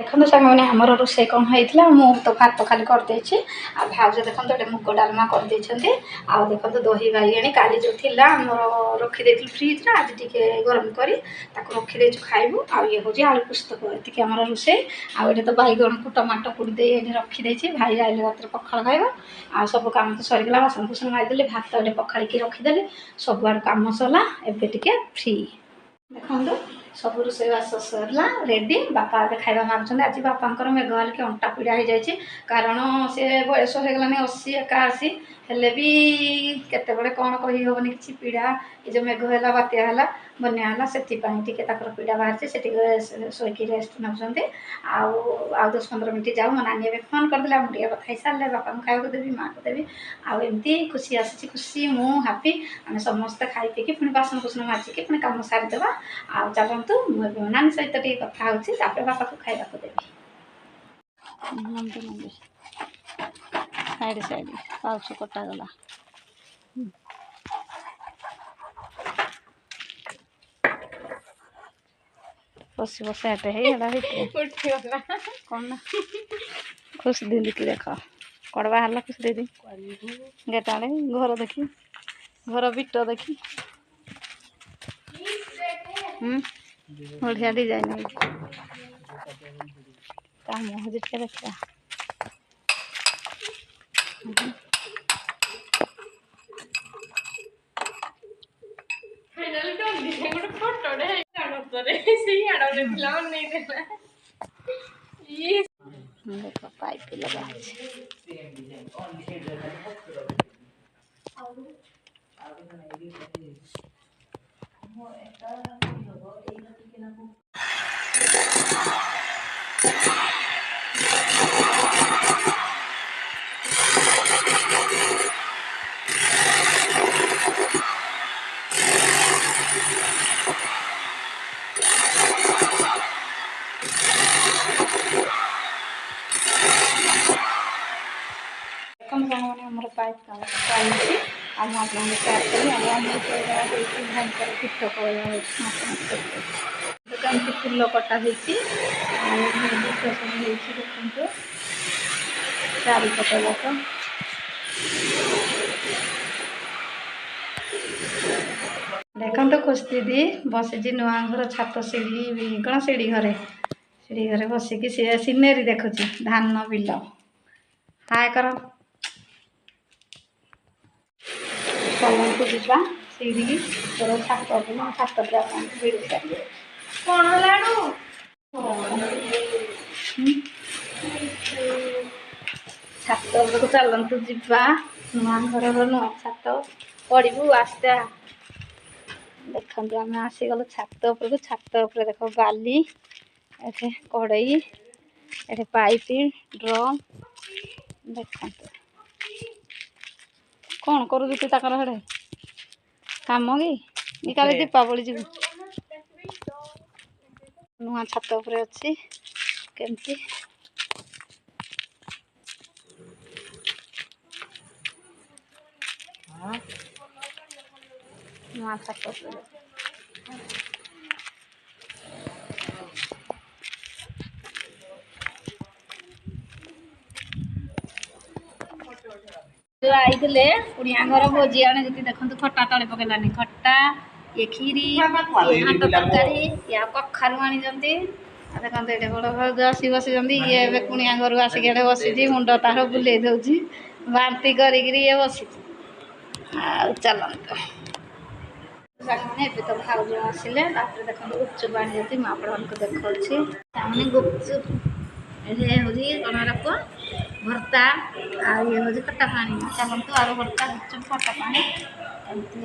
देखो सांग मैंने आमर रोसे कौन होता मु तो भात खाली करदे भाज देखो ये मुग डालमा कर देखो दही बाइगणी काली जो थी रखीदे फ्रिज आज टे गरम कर रखीदे खाइबू आए हूँ आलू पुस्तक ये आम रोसे आए तो बैगण को टमाटो पोड़ी रखीदे भाई आइले रात पखाड़ खाइब आ सब कम तो सरीगला बासन कुसन मारिदेली भात ये पखाड़ी रखीदेली सब आड़ कम सरला एबे टिके फ्री देखो सब रोषेईवास सरला रेडी बापा ए खाଇବା मागुଛନ୍ତି आज बापा मेघ हेल्ले कि अंटा पीड़ा हो जाए कारण से बयस हो गलानी 80 81 हेले भी केतेबेले कौन कही हेनी कि पीड़ा ये जो मेघ है बात्या है बन्या है से पीड़ा बाहर से शोक रेस्ट नौ 10-15 मिनट जाऊ मो नानी ए फोन करदे मुझे कथा सारे बापा को खाया देवी माँ को देवी आमती खुशी आसी खुशी मु हापी आम समस्ते खाई पीकि पुणी बासन कुसन माजिकी पुणी कम सारीदेवा आ चलतु नानी सहित टे कथा होपर बापा को खाया देवी साइड साइड पाउच कटागला बस बस एटे कौन ना खुश दिल की देख कड़ बाहर खुश दीदी गेट आड़े घर देखी घर बिट देखी बढ़िया डिजाइन मुँह जिटे देखा देखो पाइप लगा मैंने पाइप चलती भयंकर कीटक कमी फुल कटा देखते चारिपट जाक देखो खुश दीदी बसी नुआ घर छात सीढ़ी कौन सीढ़ी घरे बसिकी सी सीनेरी देखुची धान बिल हाय कर चलतु जा सीढ़ी तोर छात छात कौन छात को चलतु जा नुआ घर नुआ छात पड़ू आस्ते देखते आम आसीगलु छात देख बाली एठे कड़ई एठे पाइप ड्रम देखते कौन करू तू ताकर हेड़े काम कि काली दीपावली जीव नुआ छात उपरे अच्छी केमती नुआ छात उपरे जो आई कुड़िया घर भोजी आने जी देखो खटा तले पकेलानी खटा ये खीरी ये घाट तरकारी या कखारू आनी देखो ये बड़ भाज आसी बस ये कुणिया घर आसिक बसी मुंड तार बुले दौर बांती कर बसी चलत मैंने तो भाज आसिले देखो गुपचुप आनी मापड़ को देखा गुपचुप ये हूँ कौन भर्ता आ ये हूँ खट्टा पानी चलतु आलू भर्ता गुपचुप खट्टा पानी एमती